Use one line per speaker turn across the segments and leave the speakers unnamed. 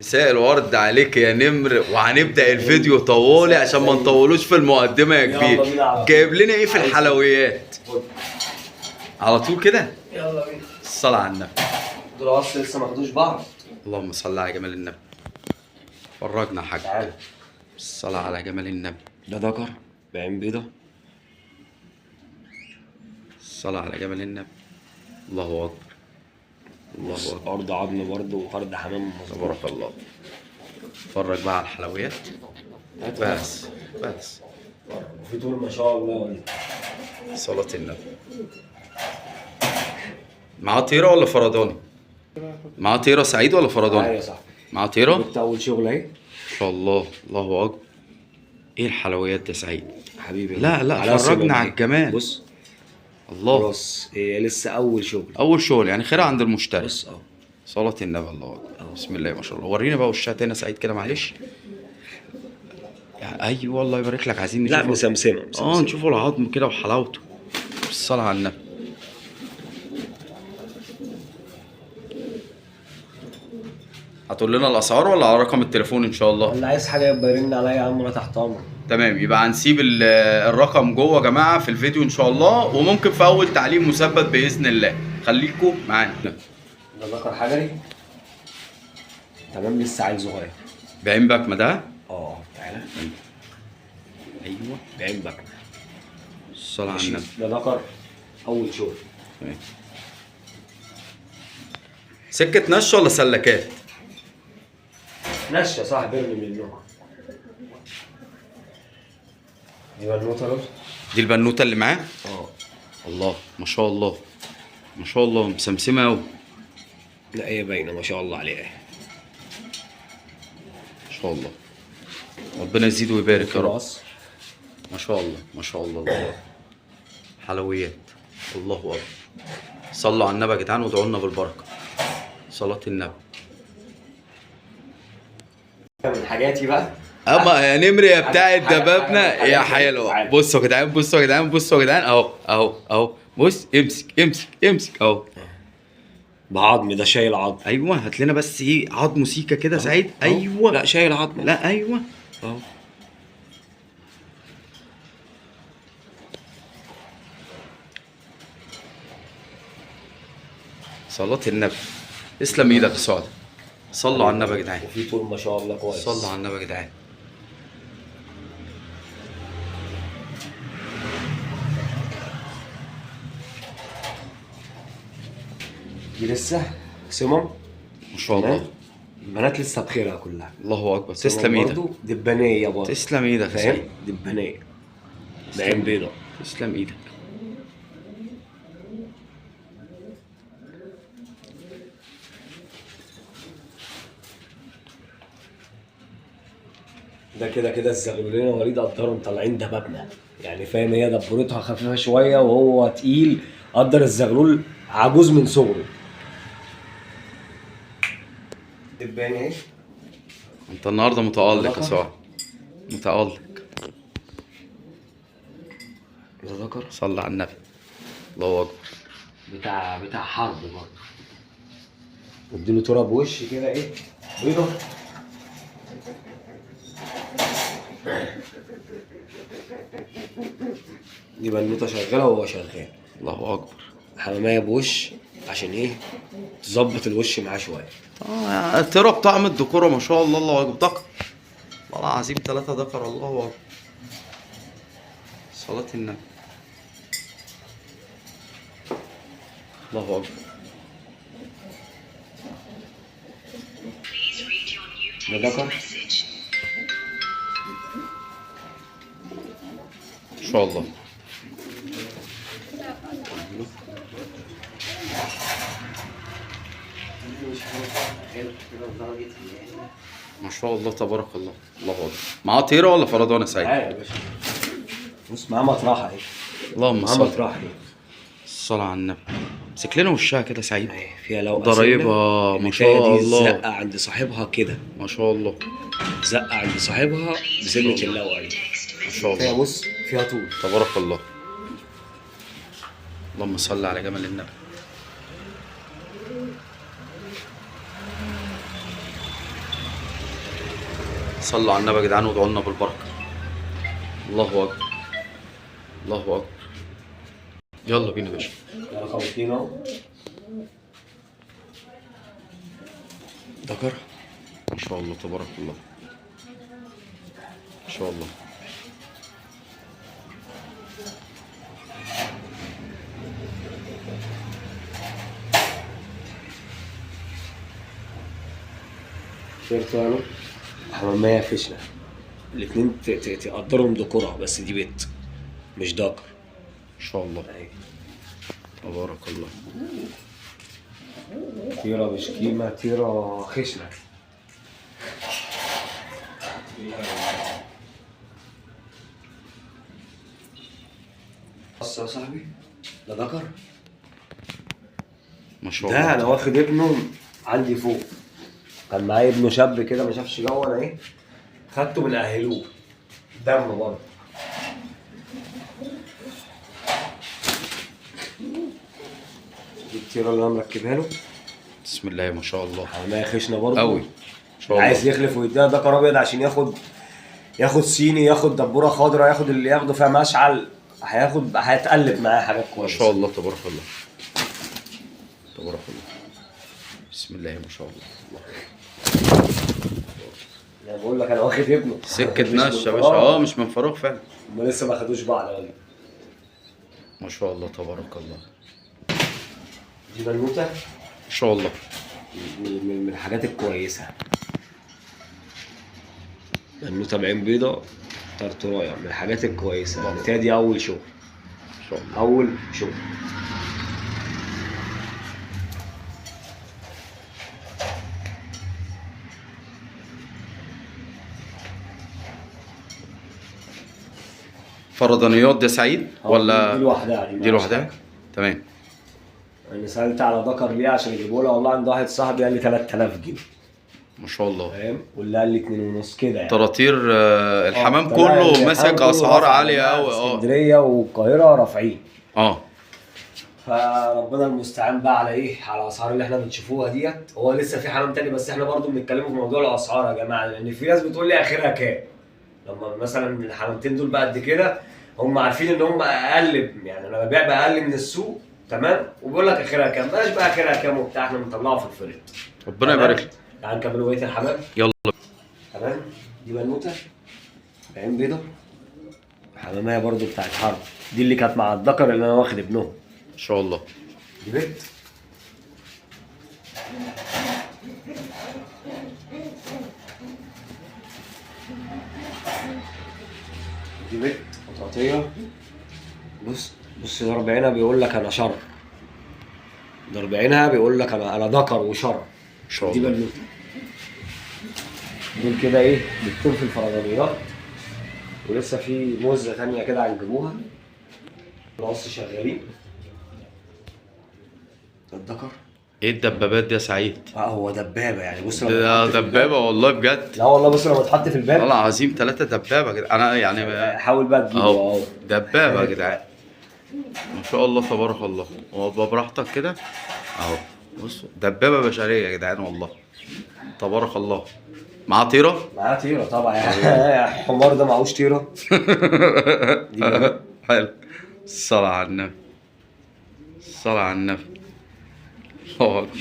مساء الورد عليك يا نمر، وهنبدأ الفيديو طوالي عشان ما نطولوش في المقدمة يا كبير. جايب لنا ايه في الحلويات؟ على طول كده؟
يلا بينا.
الصلاة على النبي.
دول اصلا لسه ما خدوش بعض.
اللهم صل على جمال النبي. فرجنا يا حاج.
تعالى.
الصلاة على جمال النبي.
ده ذكر بعين بيضة.
الصلاة على جمال النبي. الله أكبر. الله أكبر.
أرض عظم برضه وأرض حمام مظبوط.
تبارك الله. اتفرج بقى على الحلويات. بس بس.
وفي طول ما شاء الله.
صلاة النبي. معاه طيرة ولا فرداني؟ معاه طيرة سعيد ولا فرداني؟
ايوه صح.
معاه طيرة؟
جبت أول شغل أهي.
ما شاء الله. الله أكبر. إيه الحلويات دي يا سعيد؟
حبيبي
لا فرجنا على الجمال.
بص
الله.
خلاص هي لسه أول شغل.
أول شغل يعني خير عند المشتري.
بص أهو.
صلاة النبي. الله أكبر. بسم الله ما شاء الله. ورينا بقى وشها تاني يا سعيد كده معلش. يعني أيوه الله يبارك لك. عايزين نشوف.
لا مسمسمة.
نشوفوا العظم كده وحلاوته. الصلاة على النبي. هتقول لنا الاسعار ولا على رقم التليفون ان شاء الله؟
اللي عايز حاجة يبقى يرن عليا يا عم، أنا تحت أمرك.
تمام. يبقى هنسيب الرقم جوه يا جماعه في الفيديو ان شاء الله، وممكن في اول تعليق مثبت باذن الله. خليكم معانا.
ده ذكر حجري. تمام لسه عيل صغير.
بعين بكمه ده.
تعالى.
ايوه
بعين بكمة.
الصلاة على النبي.
ده ذكر أول شغل.
تمام. سكه نش ولا سلكات؟
نشا صاحب ارمي من النوم. دي بنوته له.
دي البنوته اللي معاه؟
اه.
الله ما شاء الله. ما شاء الله مسمسمه قوي.
لا هي باينه ما شاء الله عليها.
ما شاء الله. ربنا يزيد ويبارك يا رب.
راس.
ما شاء الله ما شاء الله. الله حلويات. الله اكبر. صلوا على النبي يا جدعان وادعوا لنا بالبركه. صلاه النبي.
من حاجاتي بقى.
اما يا نمر يا بتاع
حاجة-
دبابنا
حاجة-
يا
حاجة-
حلوه.
تعالى.
بصوا يا جدعان بصوا يا جدعان بصوا يا جدعان اهو اهو اهو. بص امسك امسك امسك اهو.
بعظم ده شايل عظم.
ايوه هات لنا بس ايه عظم سيكه كده سعيد. ايوه
لا شايل عظم.
لا ايوه
اهو.
صلاه النبي. اسلم ايدك يا سعد. صلوا على النبي يا جدعان.
وفي طول ما شاء الله كويس.
صلوا على النبي يا جدعان.
دي لسه سمم.
ما شاء الله.
البنات لسه بخيرها كلها.
الله اكبر. تسلم ايدك.
برضه دبانيه برضه.
تسلم ايدك يا
فاهم؟
سعيد.
دبانيه. بعين بيضه.
تسلم ايدك.
ده كده كده الزغلولين وليد قدرهم طالعين دبابنا، يعني فاهم، هي دبورتها خفيفه شويه وهو تقيل. قدر الزغلول عجوز من صغره. دباني ايه؟
انت النهارده متألق يا سعد. متألق.
ده ذكر
صلى على النبي. الله اكبر.
بتاع حرب برضه. اديله تراب وش كده ايه؟ بيضه. دي بنوته شغاله وهو شغال.
الله اكبر.
حمامية بوش عشان ايه؟ تظبط الوش معاه شويه.
ترى بطعم الديكور ما شاء الله. الله اكبر. دكر. والله العظيم 3 دكر. الله اكبر. صلاة النبي. الله اكبر.
ده ذكر.
ما شاء الله. ما شاء الله تبارك الله. الله اكبر. معاه طيره ولا فردانه سعيد؟
معايا يا باشا. بص معاه مطرحه اهي.
اللهم
معاه
صل.
مطرحه اهي.
الصلاة على النبي. امسك لنا وشها كده سعيد.
اهي فيها لو
ضرايبها ما شاء الله.
زقه عند صاحبها كده.
ما شاء الله.
زقه عند صاحبها بسنه اللوعه دي.
ما شاء
فيها
الله.
بص فيها طول.
تبارك الله. اللهم صل على جمال النبي. صلوا على النبي يا جدعان وادعوا لنا بالبركه. الله اكبر، الله اكبر. يلا بينا يا باشا.
ده رقم 2 اهو.
ذكر ما شاء الله تبارك الله، ما شاء الله.
شفت يعني حمامية فشلة. الاتنين تقدرهم ذكورها، بس دي بنت مش ذكر.
ما شاء الله تبارك الله.
طيرة بشكيمة، طيرة خشنة. بص يا صاحبي، ده ذكر.
ما شاء
ده
الله.
انا واخد ابنه عندي فوق، كان معايا ابنه شاب كده ما شافش جو، انا ايه خدته من اهلوه دم برضه. دي الطيرة اللي انا مركبها له.
بسم الله ما شاء الله.
حمامية خشنة برضه
قوي ما شاء الله.
عايز يخلف ويديها ذكر ابيض عشان ياخد صيني، ياخد دبوره خضراء، ياخد اللي ياخده فيها مشعل، هيتقلب معاه حاجات
ما
كويسه.
شاء الله تبارك الله، تبارك الله. بسم الله ما شاء الله.
انا بقول لك انا واخد ابنه
سكة نش يا باشا. مش من فراغ فعلا.
هما لسه ما خدوش بعض ولا.
ما شاء الله تبارك الله.
دي بنوته
ما شاء الله.
من الحاجات الكويسه. بنوته بعين بيضه طرطرايه، من الحاجات الكويسه. البنوته دي اول شغل،
ما شاء الله.
اول شغل.
فردانيات ده سعيد ولا
دي لوحدها.
دي لوحدها؟ تمام.
انا سالت على ذكر ليه عشان يجيبوا لها، والله عند واحد صاحبي قال لي 3000 جنيه.
ما شاء الله.
فاهم؟ واللي قال لي 2.5 كده يعني.
طراطير الحمام
طلع
كله
الحمام
ماسك
كله
اسعار
رفع
عاليه
جماعة
قوي.
اسكندريه والقاهره رافعين.
اه
فربنا المستعان بقى على ايه، على الاسعار اللي احنا بنشوفوها ديت. هو لسه في حمام تاني، بس احنا برضو بنتكلموا في موضوع الاسعار يا جماعه، لان في ناس بتقول لي اخرها كام. لما مثلا الحمامتين دول بقى قد كده، هم عارفين ان هم اقل، يعني انا ببيع باقل من السوق، تمام، وبيقول لك اخرها كام. بلاش بقى اخرها كام وبتاع، احنا بنطلعه في الفريق.
ربنا يبارك لك.
تعال نكملوا بقيه الحمام.
يلا.
تمام. دي بنوته بعين بيضه، حمامية برضو بتاعت حرب. دي اللي كانت مع الذكر اللي انا واخد ابنهم.
ما شاء الله.
دي بنت. دي بنت قطاطية. بص ضرب عينها بيقول لك انا شر. ضرب عينها بيقول لك انا ذكر وشر.
ما شاء
دي
الله.
بنوته. دول كده ايه بتكون في الفرضانيات، ولسه في موزه ثانيه كده هنجيبوها. القص شغالين. الذكر
ايه الدبابات دي يا سعيد؟
هو دبابه يعني. بص
ده دبابه والله بجد.
لا والله بص لما اتحط في الباب
والله العظيم 3 دبابه كده. انا يعني
حاول بقى تجيبه
اهو دبابه يا جدعان. ما شاء الله تبارك الله. وابقى براحتك كده اهو. بصوا دبابه بشريه يا جدعان والله تبارك الله. معاه طيره؟
معاه طيره طبعا يعني. الحمار ده معهوش طيره.
حلو. الصلاة على النبي، الصلاة على النبي. الله أكبر.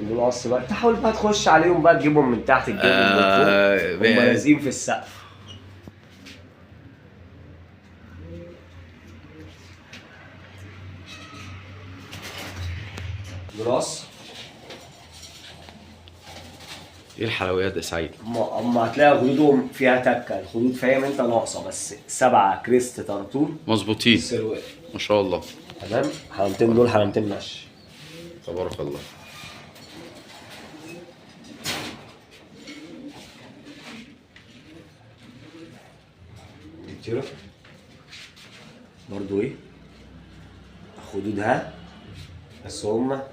دول قص بقى، تحاول بقى تخش عليهم بقى تجيبهم من تحت تجيبهم من فوق. هم لازقين في السقف. دول قص.
ايه الحلويات يا سعيد؟
اما هتلاقي خدودهم فيها تكه، الخدود فاهم انت ناقصه، بس 7 كريست طرطور
مظبوطين
سروال.
ما شاء الله.
تمام. حمامتين دول حمامتين مشي.
تبارك الله.
كتير برضو ايه خدودها، بس هما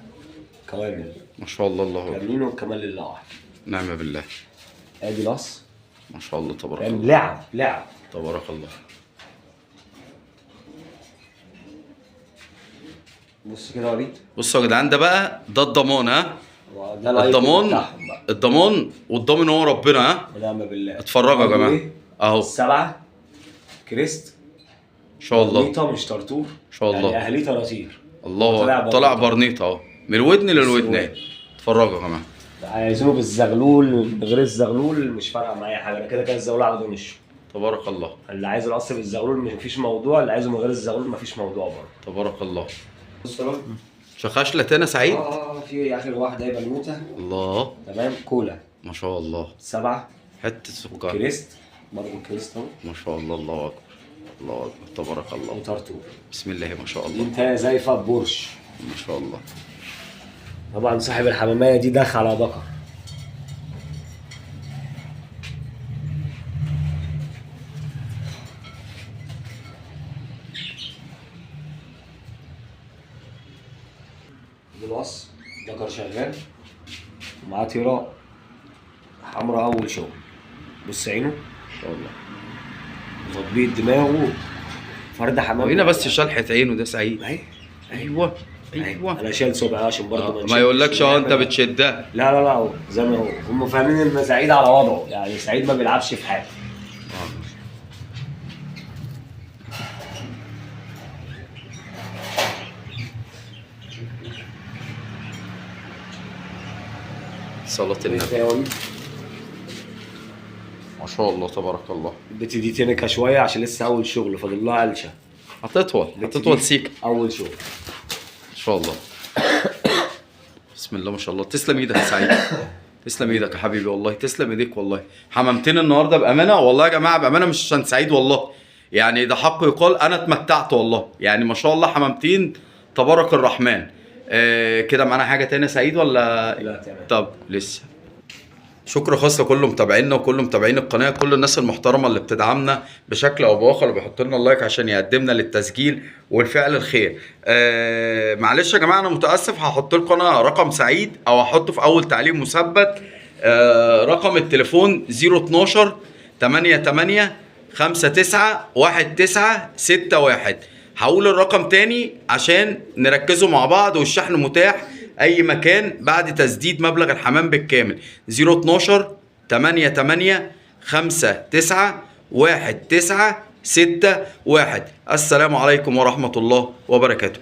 كوامل
ما شاء الله. الله أكبر.
كاملين والكمال لله واحد.
نعم بالله.
ادي لاص.
ما شاء الله تبارك
فاهم؟
الله.
لعب
تبارك الله.
بص كده يا وليد.
بصوا يا جدعان ده بقى ده الضمان. ها
ده الأيكون
الضمان
بتاعهم بقى.
الضمان والضامن هو ربنا. ها
ونعم بالله.
اتفرجوا يا جماعه
إيه؟
اهو.
السبعة كريست
ان شاء الله
برنيطة مش طرطور.
ان شاء الله.
يعني أهليه طراطير.
الله طلع برنيطه اهو من الودن للودنان. اتفرجوا يا جماعه.
عايزينه بالزغلول من غير الزغلول مش فارقه معايا حاجه، انا كده كده الزغلول على طول وشه.
تبارك الله.
اللي عايز الاصل بالزغلول مفيش موضوع، اللي عايزه من غير الزغلول مفيش موضوع برضه.
تبارك الله.
بص يا راجل.
شخاش لتانا سعيد.
في اخر واحده هي بنوته.
الله
تمام. كولا
ما شاء الله.
سبعه
حته سكر.
كريست برضه كريست اهو.
ما شاء الله. الله اكبر. الله اكبر. تبارك الله.
وطرطور.
بسم الله ما شاء
دي
الله.
انت زايفه بورش.
ما شاء الله.
طبعا صاحب الحماميه دي دخل على بقر. بالوص ذكر شغال ومعاه طيره حمراء اول شغل. بص عينه
ما شاء الله.
تطبيق دماغه فرد حمام.
هنا بس شلحة عينه ده سعيد.
اهي
ايوه ايوه.
انا شايل صبعي عشان برضه
ما يقولكش انت بتشدها.
لا لا لا زي ما هو هم فاهمين ان سعيد على وضعه، يعني سعيد ما بيلعبش في حاجه.
صلاة النبي. ما شاء الله تبارك الله.
البت دي تنكه شويه عشان لسه اول شغل فاضل لها قلشه.
هتطول سيكا.
اول شغل
ان شاء الله. بسم الله ما شاء الله. تسلم ايدك يا سعيد. تسلم ايدك يا حبيبي والله. تسلم ايديك والله. حمامتين النهارده بامانه والله يا جماعه، بامانه مش عشان سعيد والله، يعني ده حق يقال انا اتمتعت والله، يعني ما شاء الله حمامتين تبارك الرحمن. كده معانا حاجه تانية سعيد ولا؟
لا تمام.
طب لسه. شكر خاص لكل متابعينا وكل متابعين القناه، كل الناس المحترمه اللي بتدعمنا بشكل او باخر وبيحط لنا اللايك عشان يقدمنا للتسجيل والفعل الخير. معلش يا جماعه انا متاسف، هحط لكم انا رقم سعيد او هحطه في اول تعليق مثبت. رقم التليفون 012 88 59 1961. هقول الرقم تاني عشان نركزوا مع بعض، والشحن متاح اي مكان بعد تسديد مبلغ الحمام بالكامل. 012 88 59 1961. السلام عليكم ورحمة الله وبركاته.